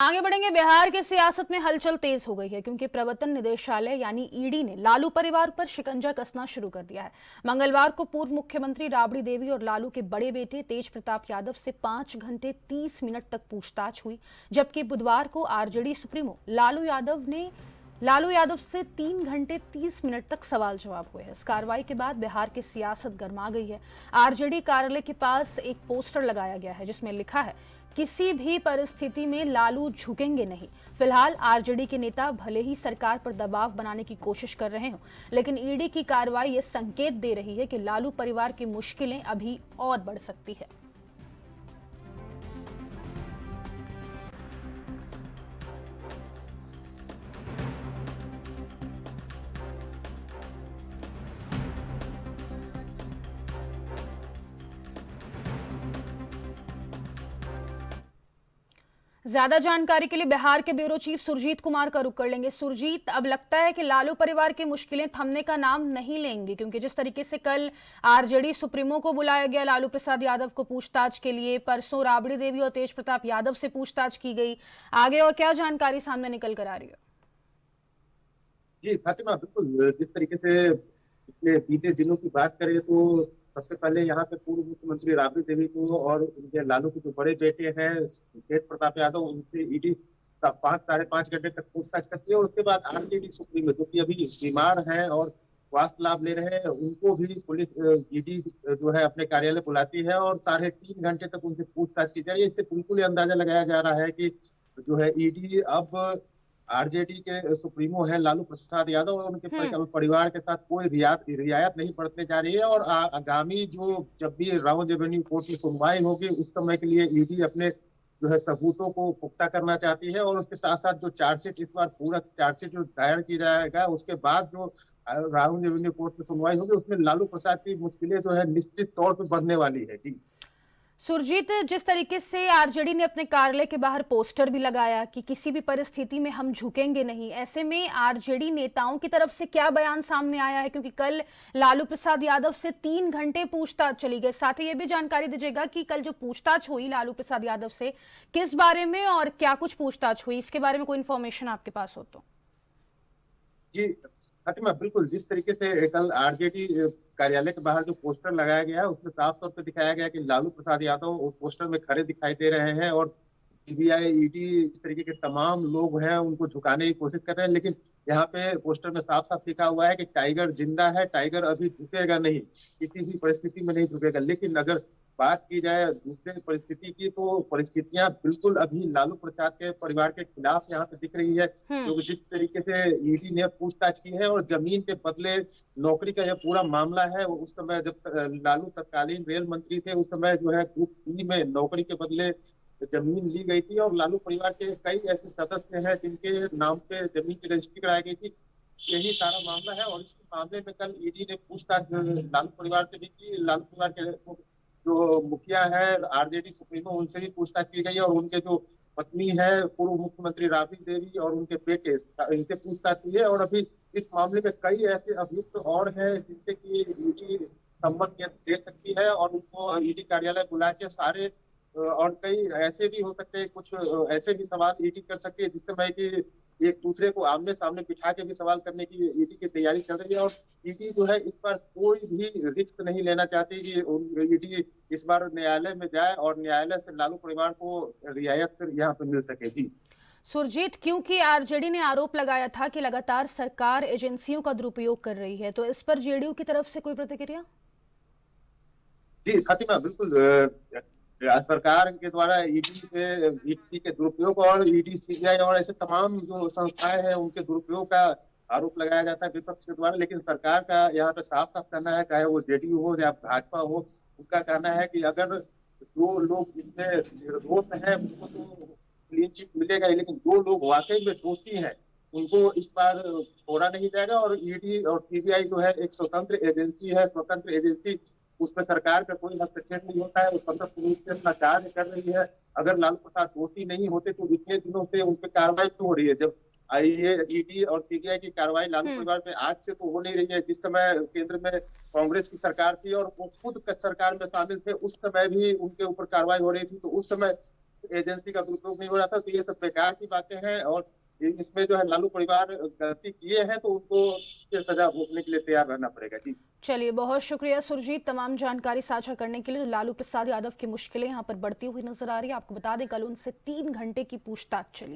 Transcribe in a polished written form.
आगे बढ़ेंगे। बिहार की सियासत में हलचल तेज हो गई है क्योंकि प्रवर्तन निदेशालय यानी ईडी ने लालू परिवार पर शिकंजा कसना शुरू कर दिया है। मंगलवार को पूर्व मुख्यमंत्री राबड़ी देवी और लालू के बड़े बेटे तेज प्रताप यादव से 5 घंटे 30 मिनट तक पूछताछ हुई, जबकि बुधवार को आरजेडी सुप्रीमो लालू यादव से 3 घंटे 30 मिनट तक सवाल जवाब हुए हैं। इस कार्रवाई के बाद बिहार की सियासत गर्मा गई है। आरजेडी कार्यालय के पास एक पोस्टर लगाया गया है जिसमें लिखा है, किसी भी परिस्थिति में लालू झुकेंगे नहीं। फिलहाल आरजेडी के नेता भले ही सरकार पर दबाव बनाने की कोशिश कर रहे हों, लेकिन ईडी की कार्रवाई ये संकेत दे रही है कि लालू परिवार की मुश्किलें अभी और बढ़ सकती है। ज्यादा जानकारी के लिए बिहार के ब्यूरो चीफ सुरजीत कुमार का रुख कर लेंगे। सुरजीत, अब लगता है कि लालू परिवार की मुश्किलें थमने का नाम नहीं लेंगी, क्योंकि जिस तरीके से कल आरजेडी सुप्रीमो को बुलाया गया लालू प्रसाद यादव को पूछताछ के लिए, परसों राबड़ी देवी और तेज प्रताप यादव से पूछताछ की गई, आगे और क्या जानकारी सामने निकल कर आ रही है? जी फातिमा, बिल्कुल जिस तरीके से पिछले बीते दिनों की बात करें तो सबसे पहले यहाँ पे पूर्व मुख्यमंत्री राबड़ी देवी को और उनके लालू के जो बड़े बेटे हैं तेज प्रताप यादव, उनसे ईडी का 5 साढ़े 5 घंटे तक पूछताछ करती है। और उसके बाद आरजेडी सुप्रीमो जो कि अभी बीमार हैं और स्वास्थ्य लाभ ले रहे हैं, उनको भी पुलिस ईडी जो है अपने कार्यालय बुलाती है और 3.5 घंटे तक उनसे पूछताछ की जा रही है। इससे बिल्कुल ये अंदाजा लगाया जा रहा है कि जो है ईडी अब आरजेडी के सुप्रीमो है लालू प्रसाद यादव और उनके परिवार के साथ कोई रियायत नहीं बरतने जा रही है। और आगामी जो जब भी राउंड रेवेन्यू कोर्ट में सुनवाई होगी, उस समय के लिए ईडी अपने जो है सबूतों को पुख्ता करना चाहती है। और उसके साथ साथ जो चार्जशीट, इस बार पूरा चार्जशीट जो दायर की जाएगा, उसके बाद जो राउंड रेवेन्यू कोर्ट में सुनवाई होगी, उसमें लालू प्रसाद की मुश्किलें जो है निश्चित तौर पर बढ़ने वाली है। जी सुरजीत, जिस तरीके से आरजेडी ने अपने कार्यालय के बाहर पोस्टर भी लगाया कि किसी भी परिस्थिति में हम झुकेंगे नहीं, ऐसे में आरजेडी नेताओं की तरफ से क्या बयान सामने आया है? क्योंकि कल लालू प्रसाद यादव से 3 घंटे पूछताछ चली गई। साथ ही ये भी जानकारी दीजिएगा कि कल जो पूछताछ हुई लालू प्रसाद यादव से, किस बारे में और क्या कुछ पूछताछ हुई, इसके बारे में कोई इन्फॉर्मेशन आपके पास हो तो? जी फातिमा, बिल्कुल जिस तरीके से कल आरजेडी कार्यालय के बाहर जो पोस्टर लगाया गया है, उसमें साफ तौर पर दिखाया गया कि लालू प्रसाद यादव उस पोस्टर में खड़े दिखाई दे रहे हैं और सीबीआई, ईडी, इस तरीके के तमाम लोग हैं उनको झुकाने की कोशिश कर रहे हैं। लेकिन यहाँ पे पोस्टर में साफ साफ लिखा हुआ है कि टाइगर जिंदा है, टाइगर अभी झुकेगा नहीं, किसी भी परिस्थिति में नहीं झुकेगा। लेकिन अगर बात की जाए दूसरे परिस्थिति की, तो परिस्थितियां बिल्कुल अभी लालू प्रसाद के परिवार के खिलाफ यहाँ पे दिख रही है। क्योंकि जिस तरीके से ईडी ने पूछताछ की है और जमीन के बदले नौकरी का यह पूरा मामला है, उस समय जब लालू तत्कालीन रेल मंत्री थे, उस समय जो है ग्रुप ई में नौकरी के बदले जमीन ली गई थी और लालू परिवार के कई ऐसे सदस्य हैं जिनके नाम पे जमीन की रजिस्ट्री कराई गई थी। यही सारा मामला है और इस मामले में कल ईडी ने पूछताछ लालू परिवार से भी की। लालू परिवार के जो मुखिया है आरजेडी सुप्रीमो, उनसे भी पूछताछ की गई और उनके जो पत्नी है पूर्व मुख्यमंत्री राबड़ी देवी और उनके बेटे, इनसे पूछताछ की है। और अभी इस मामले में कई ऐसे अभियुक्त और हैं जिनसे कि ईडी संबंध दे सकती है और उनको ईडी कार्यालय बुला के सारे और कई ऐसे भी हो सकते हैं, कुछ ऐसे भी सवाल ईडी कर सकती है जिस समय कि एक दूसरे को आमने सामने बिठा के भी सवाल करने की ईडी की तैयारी चल रही है। और ईडी जो है इस पर कोई भी रिस्क नहीं लेना चाहती कि ईडी इस बार न्यायालय में जाए और न्यायालय से लालू परिवार को रियायत से यहाँ पे मिल सके। जी सुरजीत, क्योंकि आरजेडी ने आरोप लगाया था कि लगातार सरकार एजेंसियों का दुरुपयोग कर रही है, तो इस पर जेडीयू की तरफ से कोई प्रतिक्रिया? जी फातिमा, बिल्कुल सरकार के द्वारा ईडी के दुरुपयोग और ईडी, सीबीआई और ऐसे तमाम जो संस्थाएं हैं उनके दुरुपयोग का आरोप लगाया जाता है विपक्ष के द्वारा। लेकिन सरकार का यहाँ पे साफ साफ कहना है, चाहे वो जेडीयू हो या भाजपा हो, उनका कहना है कि अगर जो लोग इसमें निर्दोष हैं उनको तो क्लीन चिट मिलेगा ही, लेकिन जो लोग वाकई में दोषी हैं उनको इस बार छोड़ा नहीं जाएगा। और ईडी और सीबीआई जो है एक स्वतंत्र एजेंसी है, स्वतंत्र एजेंसी, उसमें सरकार का कोई हस्तक्षेप नहीं होता है, वो स्वतंत्र रूप से अपना कार्य कर रही है। अगर लालू प्रसाद दोषी नहीं होते तो इतने दिनों से उन पर कार्रवाई क्यों हो रही है? जब ये ईडी और सीबीआई की कार्रवाई लालू परिवार पे आज से तो हो नहीं रही है। जिस समय केंद्र में कांग्रेस की सरकार थी और वो खुद सरकार में शामिल थे, उस समय भी उनके ऊपर कार्रवाई हो रही थी। तो उस समय एजेंसी का दुरुपयोग नहीं हो रहा था। तो ये सब बेकार की बातें हैं, और इसमें जो है लालू परिवार गलती किए हैं तो उनको ये सजा भोगने के लिए तैयार रहना पड़ेगा जी। चलिए, बहुत शुक्रिया सुरजीत तमाम जानकारी साझा करने के लिए। लालू प्रसाद यादव की मुश्किलें यहाँ पर बढ़ती हुई नजर आ रही है। आपको बता दें कल उनसे 3 घंटे की पूछताछ चली।